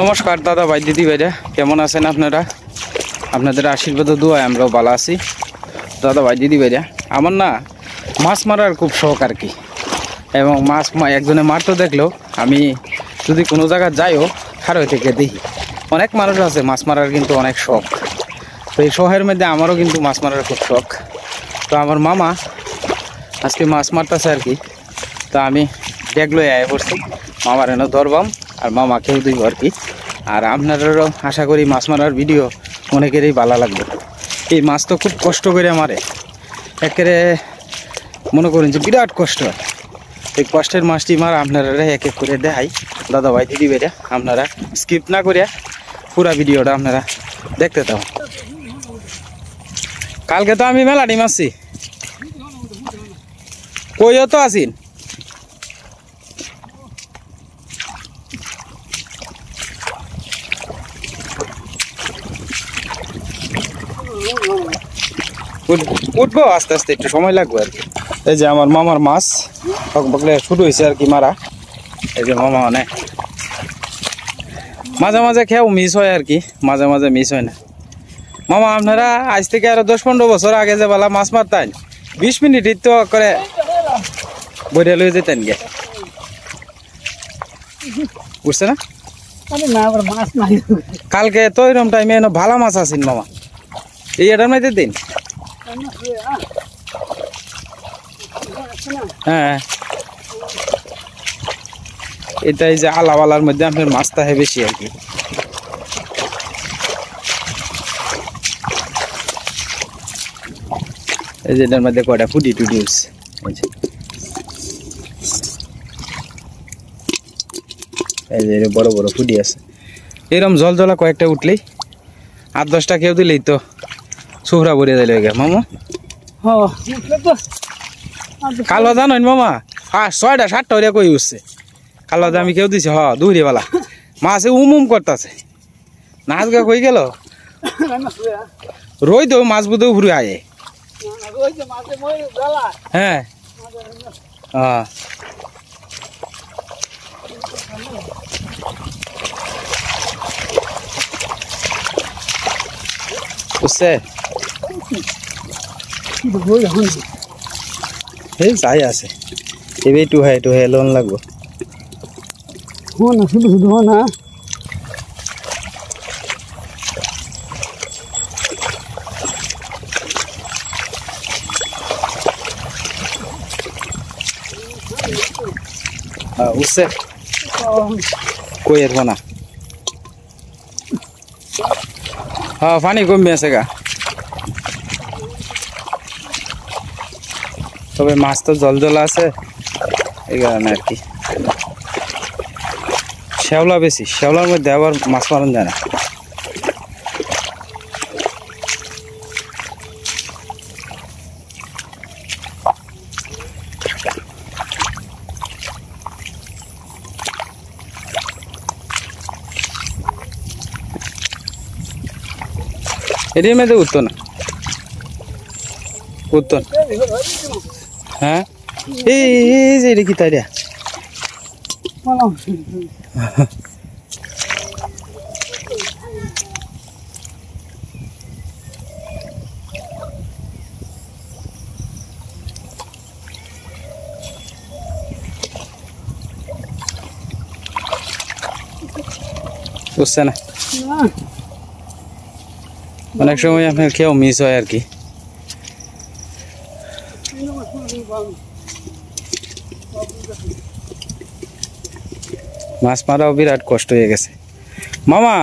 নমস্কার দাদা ভাই দিদি ভাইরা, কেমন আছেন আপনারা? আপনাদের আশীর্বাদ ও দোয়ায় আমরাও ভালো আছি। দাদা ভাই দিদি ভাইরা, আমার না মাছ মারার খুব শখ আর কি। এবং মাছ একজনে মারতে দেখলেও আমি যদি কোনো জায়গায় যাইও খারো থেকে দেখি। অনেক মানুষ আছে মাছ মারার কিন্তু অনেক শখ। তো এই শখের মধ্যে আমারও কিন্তু মাছ মারার খুব শখ। তো আমার মামা আজকে মাছ মারতেছে আর কি। তো আমি দেখলো আয় পড়ছি, মামার এনে ধরবাম আর মামাকেও দিব আর কি। আর আপনারাও আশা করি মাছ মারার ভিডিও অনেকেরই ভালো লাগবে। এই মাছ তো খুব কষ্ট করে মারে, একেবারে মনে করেন যে বিরাট কষ্ট। এই কষ্টের মাছটি মারা আপনারা এক এক করে দেখাই দাদা ভাই দিদি ভাইরা। আপনারা স্কিপ না করিয়া পুরা ভিডিওটা আপনারা দেখতে থাকুন। কালকে তো আমি মেলাটি মারছি, কইও তো আসিন। উঠবো আস্তে আস্তে, একটু সময় লাগবে আর কি। এই যে আমার মামার মাছ বকলে শুরু হয়েছে আর কি মারা। এই যে মামা অনেক মাঝে মাঝে খেয়েও মিস হয় আর কি, মাঝে মাঝে মিস হয় না। মামা আপনারা আজ থেকে আরো 10-15 বছর আগে যে বেলা মাছ মারতেন 20 মিনিট তো করে বইটা লয়ে যেতেন গে, বুঝছে না? কালকে তো এরকম টাইমে ভালো মাছ আসেন মামা, এই এটার মধ্যে দিন। হ্যাঁ, এটাই যে আলাওয়ালার মধ্যে আপনার মাছ থাকে বেশি আর কি। এই যে এটার মধ্যে কয়টা ফুটি টুটি উঠছে, এই যে বড় বড় ফুটি আছে। এরকম জল জলা কয়েকটা উঠলেই 8-10টা কেউ দিলেই তো সুহরা ভরিয়ে দিলে মামা। কালো জানো মামা, 6টা-7টা ওরিয়া কই উঠছে কালো দা। আমি কেউ দিছি দুহরি বালা মাছে উম করতেছে। নাচ গা কই গেল রই তো মাছ বুধেও ঘুরে আয়ে। হ্যাঁ বুঝছে, এই যাই আছে এবার একটু হ্যাঁ লোন লাগবো না, শুধু শুধু না। বুঝছে কই এর না। হ্যাঁ পানি কমবে আছে গা, তবে মাছ তো জল জল আছে এই কারণে আর কি। শ্যাওলা বেশি, শ্যাওলার মধ্যে আবার মাছ মারন যায় না। এটির মধ্যে উঠতো না, উঠতো না। হ্যাঁ এই যে এটা কি তাই রে, বুঝছে না? অনেক সময় আপনার খেয়েও মিস হয় আর কি। মাছ মারাও বিরাট কষ্ট হয়ে গেছে মামা।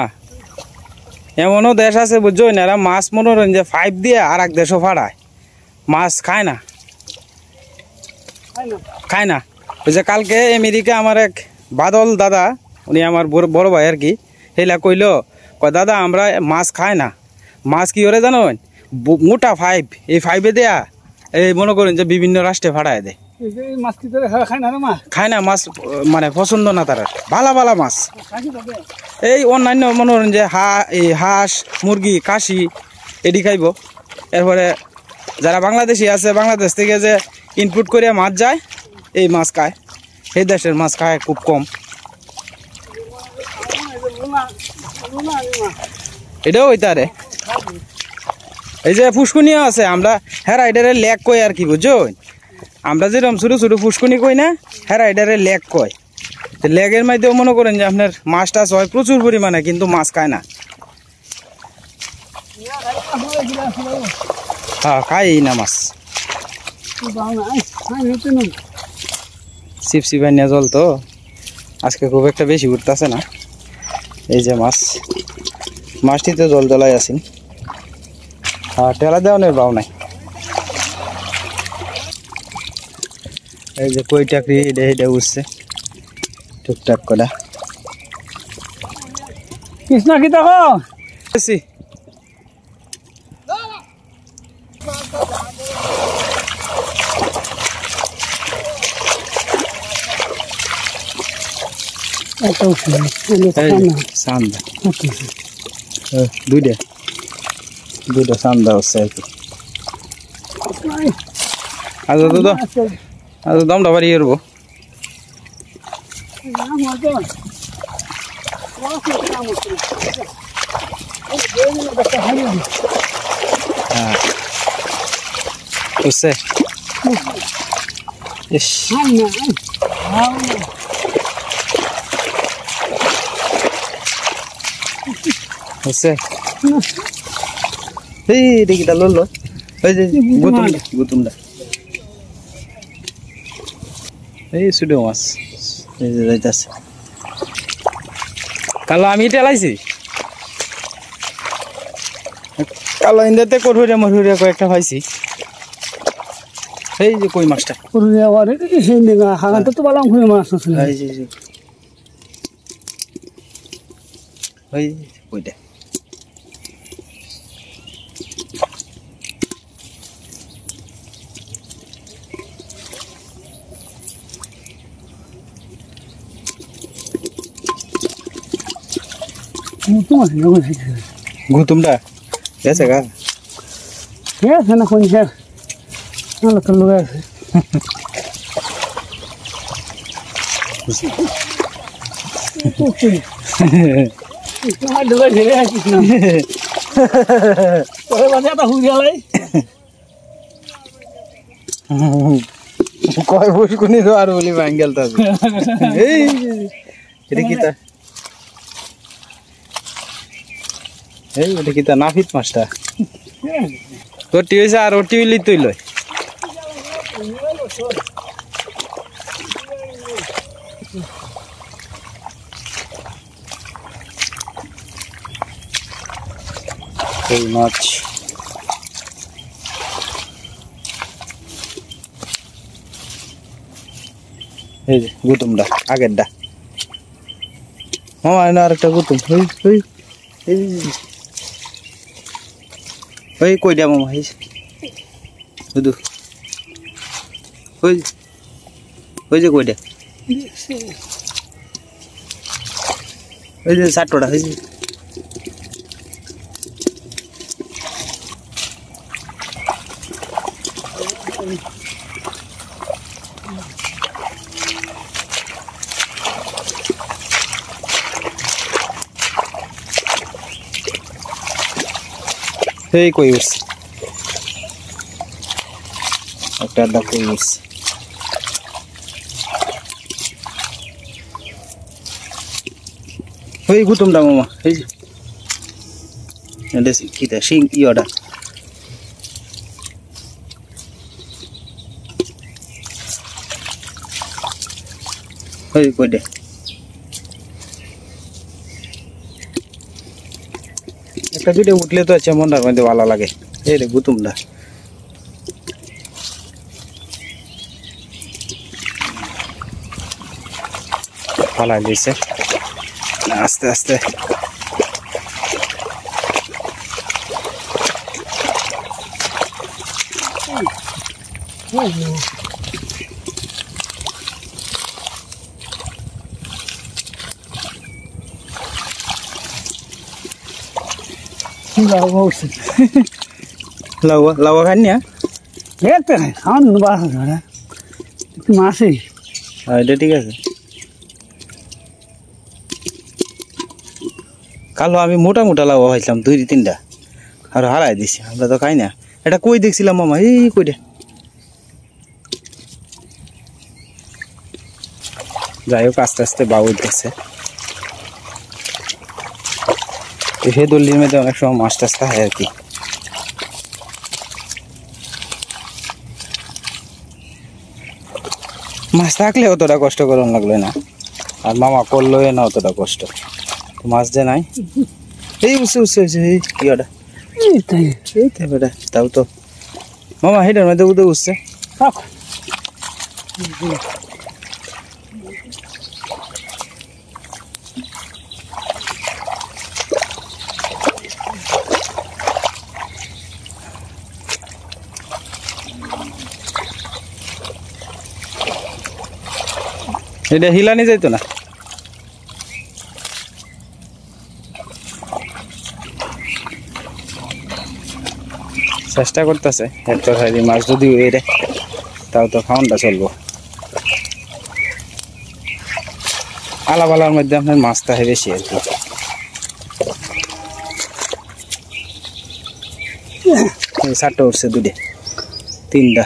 এমনও দেশ আছে বুঝছো না, এরা মাছ মনোরঞ্জন যে 5 দিয়ে আর এক দেশও ফাড়ায়, মাছ খায় না। ওই যে কালকে আমেরিকা আমার এক বাদল দাদা, উনি আমার বড় ভাই আর কি, হেলা কইলো দাদা আমরা মাছ খায় না। মাছ কি করে জানো, মোটা 5, এই 5-এ দেয়া এই মনে করেন যে বিভিন্ন রাষ্ট্রে ফাড়ায় দেয়। খায় না মাছ, মানে পছন্দ না তার। ভালা ভালা মাছ এই অন্যান্য মনে করেন যে হাঁস মুরগি কাশি এডি খাইব। এরপরে যারা বাংলাদেশি আছে, বাংলাদেশ থেকে যে ইনপুট করে মাছ যায় এই মাছ খায়। এই দেশের মাছ খায় খুব কম। এটাও হইতারে এই যে ফুসকুনি আছে আমরা হ্যাঁ রাইডারের লেক কই আর কি বুঝছো আমরা যেরকম ছোট ছোট ফুসকুনি কই না হ্যাঁ রাইডারের লেক কয় লেগের মধ্যেও মনে করেন যে আপনার মাছ টাছ হয় প্রচুর পরিমাণে কিন্তু মাছ খায় না হ্যাঁ খাই না মাছ চিপসি বানিয়া জল তো আজকে খুব একটা বেশি উঠতেছে না এই যে মাছটি তো জল জ্বলাই আছেন হ্যাঁ টেলা দেওয়ানের বাউ নাই এই যে কই চাকরি এটা উঠছে টুকটাক করে কৃষ্ণা কি দেখো দুইটা সান্দা হচ্ছে আর কি আচ্ছা দামটা বাড়িয়ে দেবো হ্যাঁ বুঝছে বুঝছে এই দেখিটা লড়লো ওই যে গুতুমটা এই সুডো মাছ এই যে যাইতাছে কালো আমি টেলাইছি কালো ইন্দাতে করহুরে মরহুরে কয়েকটা পাইছি এই যে কই মাছটা করহুরে আরে সেই দিগা হাগাতে তো বালাম কই মাছ আছে এই যে ওই কইটা গুতুমটা গেছে গা গেছে না কোন গেছে না তো লোক আছে না ডুবে ধরে আছিস না ওরে বাজে তা হুই গেলাই কয় বসকুনি তো আর বলি ভাঙ্গেল তা এই এটা কি তা এই এটা কি তা নাফিত মাছটা তোরটি হয়েছে আর ওটি হইলি তুই লয় এই মাছ এই যে গুতুমটা আগেরটা মামা এনে আরেকটা গুতুম ওই কইটা মামা বুধু ওই যে কইটা ওই যে চারটোটা হয়েছে এই কই উঠছে একটা আড্ডা কই উঠছে ওই গুতুমটা মামা এই যে এটা কিটা শিং ইয়টা ওই কইটা একটা দুটো উঠলে তো আছে মনটার মধ্যে ভালো লাগে এই রে গুতুমটা পালাই দিয়েছে আস্তে আস্তে লাউয়া খান না খাওয়ান মাসে এটা ঠিক আছে কালো আমি মোটা মোটা লাভ হয়েছিলাম 2-3টা আর হারাই দিছি আমরা তো খাই না এটা কই দেখছিলাম মামা এই কইটা যাই হোক আস্তে আস্তে বাবু উঠতেছে সেই দলির মধ্যে অনেক সময় মাছ টাছ থাকে আর কি মাছ থাকলে অতটা কষ্ট করুন লাগলো না আর মামা করলো না অতটা কষ্ট মাছ যে নাই এই উঠছে এই ইয়েটা এই তো বেটা তাও তো মামা হেটার মধ্যে উঠে উঠছে এটা হিলানি যাইতো না চেষ্টা করতেছে হেক্টর হাইরি মাছ যদি এরে তাও তো খাওয়ানটা চলবো আলাপালার মধ্যে আপনার মাছ থাকে বেশি আর কি 7টা উঠছে 3টা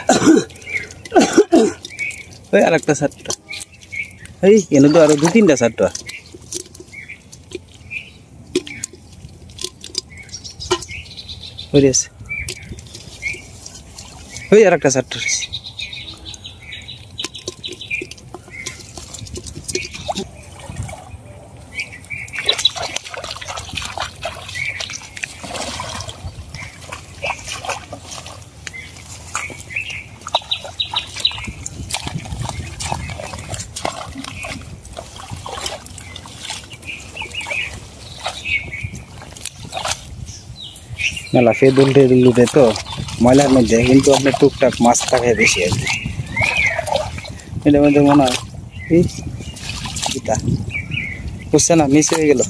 ওই আর একটা 7টা এই এনে তো আরো 2-3টা 7টা হয়েছে ওই আর একটা 7টা মেলা ফেদুল টেদুল উঠে তো ময়লার মধ্যে কিন্তু আপনার টুকটাক মাছ থাকে বেশি আর কি এটার মধ্যে মনে হয় বুঝছে না মিস হয়ে গেল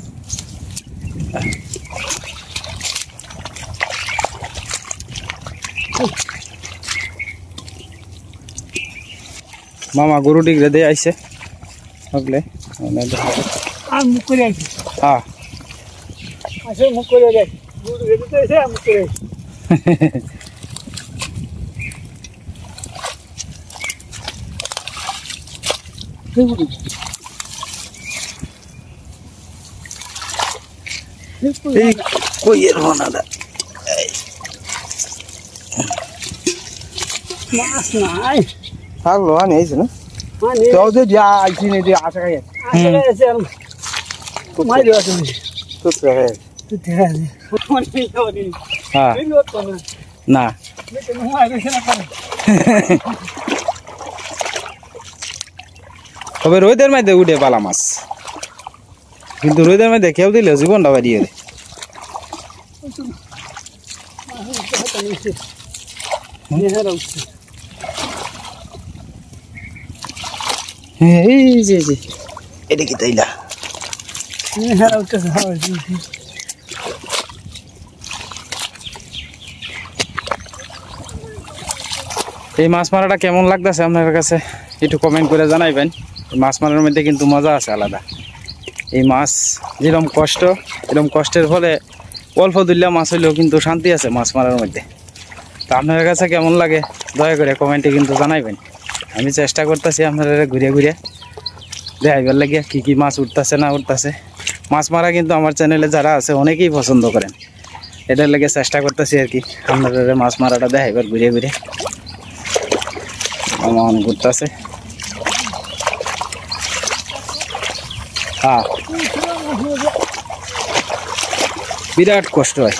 মামা গরু ডিগরে দিয়ে আইছে বুঝলে হ্যাঁ মুখ করে দেখ মুখ করে কইয়ের বানাদা মাছ নাই ভালো আনি আইছে না মানে তো যে যা আইছি নে যে আশা খাই আসলে এসে মাই দেওয়া তুমি তো রে তুই দেখা দে মনে নেই হ্যাঁ এই তো না না এটা মাই দেছে না করে তবে রোদের মধ্যে উঠে পালা মাছ কিন্তু রোদের মধ্যে কেউ দিলে জীবনটা বাড়িয়ে দেয় এই যে এটা কি তাইলা এই মাছ মারাটা কেমন লাগতেছে আপনার কাছে একটু কমেন্ট করে জানাইবেন মাছ মারার মধ্যে কিন্তু মজা আছে আলাদা এই মাছ যেরকম কষ্ট এরকম কষ্টের ফলে অল্প দুল্লা মাছ হইলেও কিন্তু শান্তি আছে মাছ মারার মধ্যে তো আপনার কাছে কেমন লাগে দয়া করে কমেন্টে কিন্তু জানাইবেন আমি চেষ্টা করতেছি আপনারা ঘুরে ঘুরে দেখাইবার লাগিয়া কী কী মাছ উঠতেছে না উঠতেছে মাছ মারা কিন্তু আমার চ্যানেলে যারা আছে অনেকেই পছন্দ করেন এটার লাগে চেষ্টা করতেছি আর কি আপনারা মাছ মারাটা দেখাইবার ঘুরে ঘুরে আমার ঘুরতেছে হ্যাঁ বিরাট কষ্ট হয়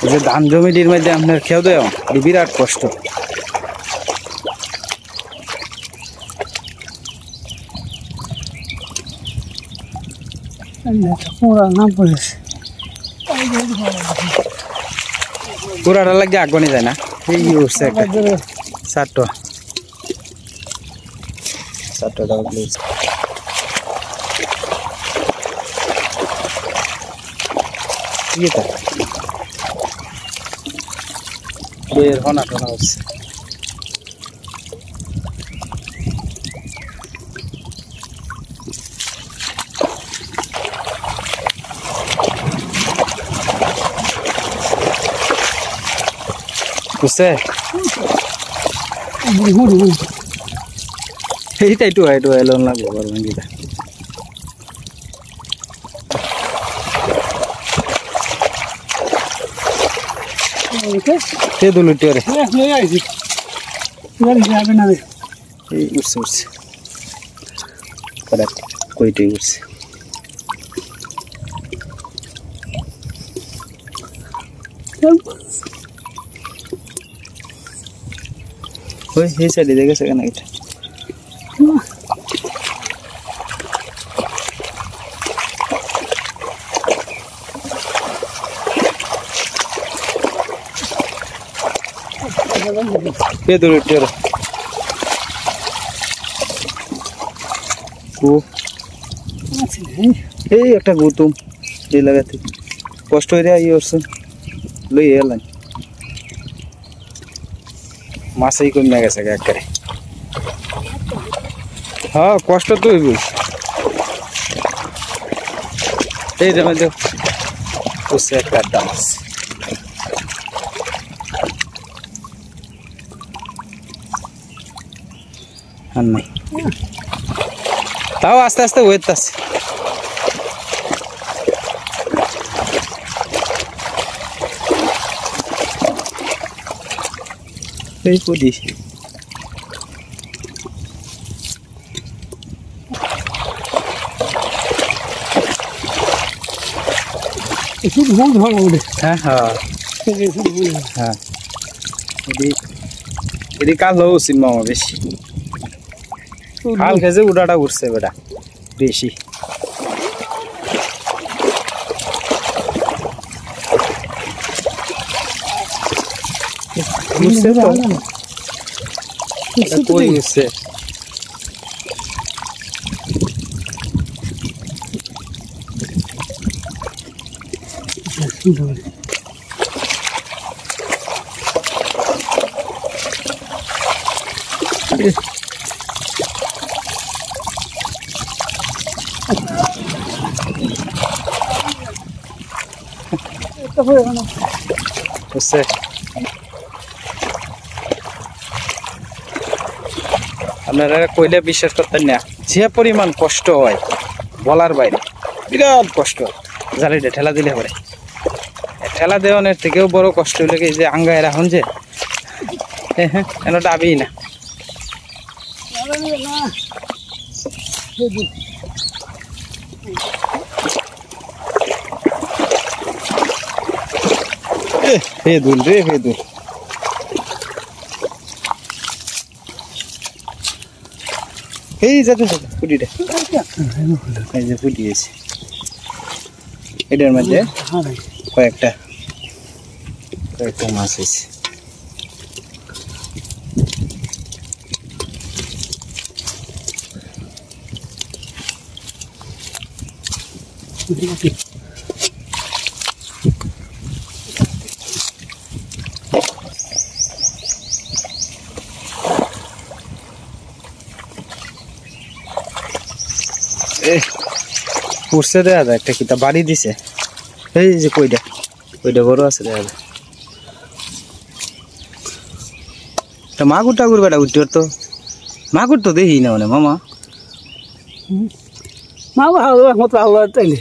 এই যে ধান জমিটির মধ্যে আপনার খেয়ে দেয় বিরাট কষ্ট পুরাটা লাগে আগুনে যায় না এই উঠছে একটা 7টা বের হনা টোনা হচ্ছে বুঝছে এইটা একটু লোন লাগবো বড় ভাঙ্গিটা কে দুলুটি রে এই উঠছে উঠছে কইটাই উঠছে ওই এই সাইডে দেখেছে কেন এটা কে দূরে টেরো কো এই একটা গৌতম এই লাগাতে কষ্ট হইরা ই করছে লই এলাম মাছই কমে গেছে একেবারে হ্যাঁ কষ্ট তো হইব এই যে মধ্যে বুঝছে একটা আড্ডা মাছ আর নাই তাও আস্তে আস্তে ওয়েট আছে এই পদি হ্যাঁ হ্যাঁ হ্যাঁ এদি কাল হচ্ছিল মামা বেশি কাল খেয়েছে উড়াটা উঠছে বেটা বেশি উঠছে তো কই উঠছে বুঝছে আপনারা কইলে বিশ্বাস করতেন না যে পরিমাণ কষ্ট হয় বলার বাইরে বিরাট কষ্ট জালিটা ঠেলা দিলে পরে ঠেলা দেওয়ানের থেকেও বড় কষ্ট হলে যে আঙ্গায় রাখুন যে হ্যাঁ কেন ডাবি না দুল রে দুল এই যাতে ফুটিটা এই যে ফুটিয়েছে এটার মধ্যে কয়েকটা মাছ আছে উঠছে দেখা যায় একটা কিতা বাড়ি দিছে এই যে কইটা বড় আছে দেখা যায় মাগুর টাগুর বেটা উঠতে তো মাগুর তো দেখি না মানে মামা তাইলে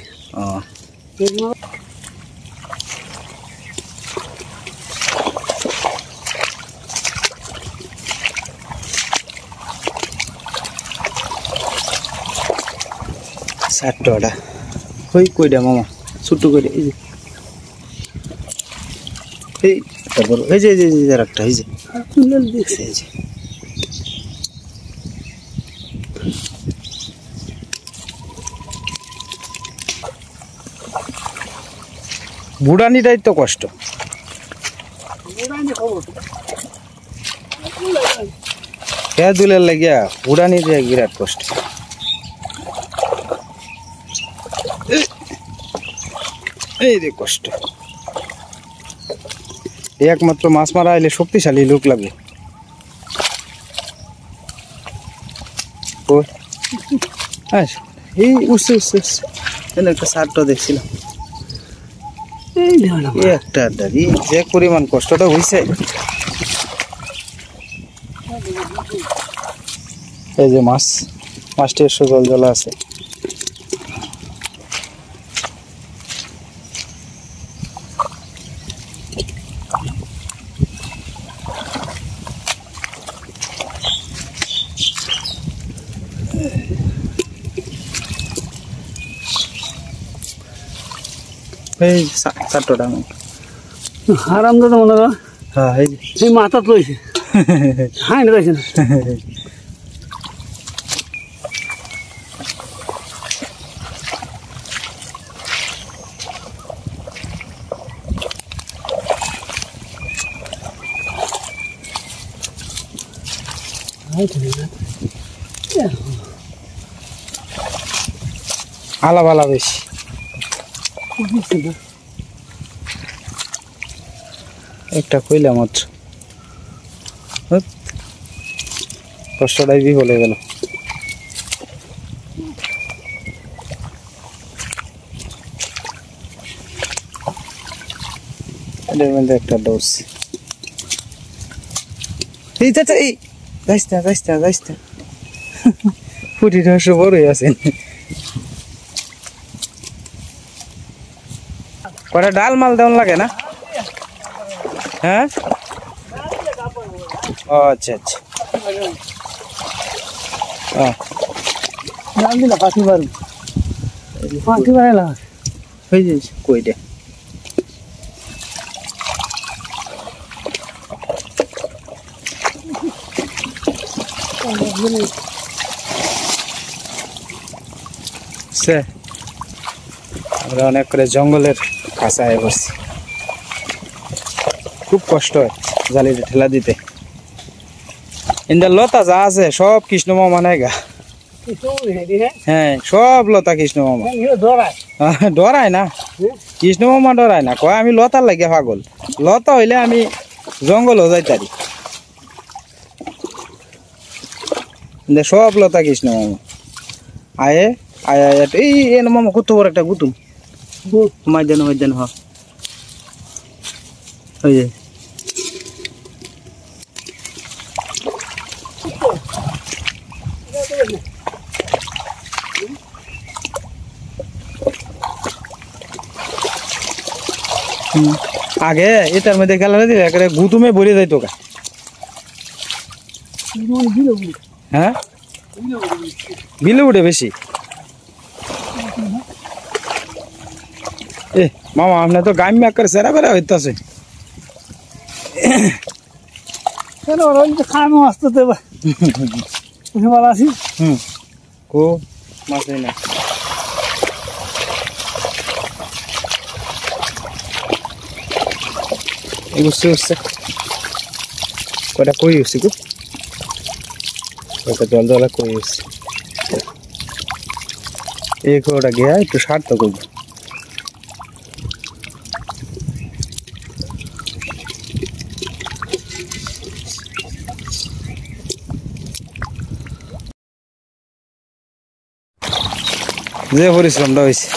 ষাটটা ওই কইটা মামা ছোট্ট কইটা এই যে এইটা বড় এই যে একটা এই যে দেখছে এই যে বুড়ানিটাই তো কষ্ট কে দুলের লাগিয়া বুড়ানি বিরাট কষ্ট এই রে কষ্ট একমাত্র মাছ মারা আইলে শক্তিশালী লোক লাগবে এই উঠছে একটা সারটা দেখছিলাম একটা যে পরিমাণ কষ্টটা হয়েছে এই যে মাছ, মাছটি জল জলা আছে। এই চারটা আরাম দাদা মনে করো হ্যাঁ এই মাথা লইছে হাই না রয়েছে না আলাপ আলাপ বেশি একটা কইলা মাত্র কষ্টটাই বলে গেল। এটার মধ্যে একটা ডোজ এই চাচা এই যাইস না ফুটি রহস্য বড়ই আছেন। কটা ডাল মাল দেওয়ান লাগে না? হ্যাঁ ও আচ্ছা আচ্ছা ডাল দিলা পাঁচি বার এলা হয়ে যাইছে কইটা সে আমরা অনেক করে জঙ্গলের কাছায় বসছি, খুব কষ্ট হয় জালিটা ঠেলা দিতে। ইন্দার লতা যা আছে সব কৃষ্ণ মামা নাই গা। হ্যাঁ সব লতা কৃষ্ণ মামা ডরায় না, কৃষ্ণ মামা ডরায় না, কয় আমি লতার লাগে পাগল, লতা হইলে আমি জঙ্গলও যাইতারি। সব লতা কৃষ্ণ মামা আয়ে আয় এই মামা কত বড় একটা গুতুম মাইদান হয়ে যায়। আগে এটার মধ্যে খেলা দিলে একেবারে গুতুমে ভরে যাইত কা। হ্যাঁ বিলে উঠে বেশি। এ মামা আপনি তো গাম করে সেরা বেড়া হইতেছে খামো আসতে ভালো আছি কো মাছ না বুঝতে বুঝছে কটা কই উঠছি গো, ওটা জল জলা কই উঠছি এই ওটা গিয়া একটু সারতে করবো। যে পরিশ্রমটা হয়েছে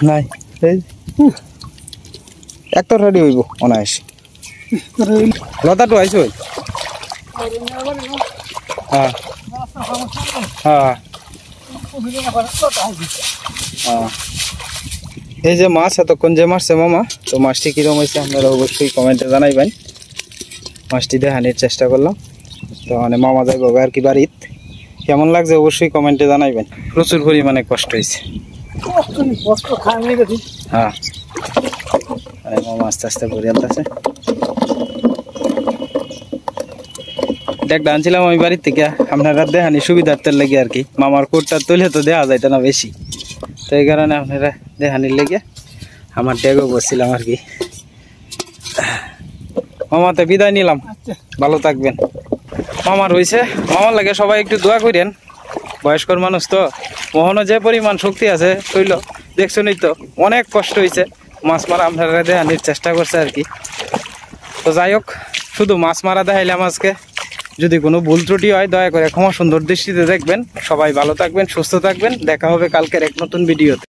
নাই একটা রেডি হইব অনায়াস। লতাটো আইস হ্যাঁ হ্যাঁ এই যে মাছ এতক্ষণ যে মারছে মামা, তো মাছটি কিরকম হয়েছে আপনারা অবশ্যই কমেন্টে জানাইবেন। মাছটি দেখানোর চেষ্টা করলাম, তো মানে মামা যাইব আর কি বাড়িত, কেমন লাগছে অবশ্যই কমেন্টে জানাইবেন। প্রচুর পরিমাণে কষ্ট হয়েছে হ্যাঁ, মামা আস্তে আস্তে ভরে আনতেছে। একটা আনছিলাম আমি বাড়ির থেকে, আপনারা দেখানি সুবিধার্থের লেগে আর কি, মামার কোটটা তুলে তো দেওয়া যাইতো না বেশি, তো এই কারণে আপনারা দেখানির লেগে আমার ডেগও বসছিলাম আর কি। মামাতে বিদায় নিলাম, ভালো থাকবেন। মামার হয়েছে, মামার লাগে সবাই একটু দোয়া করেন, বয়স্কর মানুষ তো, মোহনও যে পরিমাণ শক্তি আছে শৈল দেখছুনই তো, অনেক কষ্ট হয়েছে মাছ মারা, আপনারা দেখানির চেষ্টা করছে আর কি। তো যাই হোক, শুধু মাছ মারা দেখাইলাম আজকে, যদি কোনো ভুল ত্রুটি হয় দয়া করে ক্ষমা সুন্দর দৃষ্টিতে দেখবেন। সবাই ভালো থাকবেন, সুস্থ থাকবেন, দেখা হবে কালকের এক নতুন ভিডিওতে।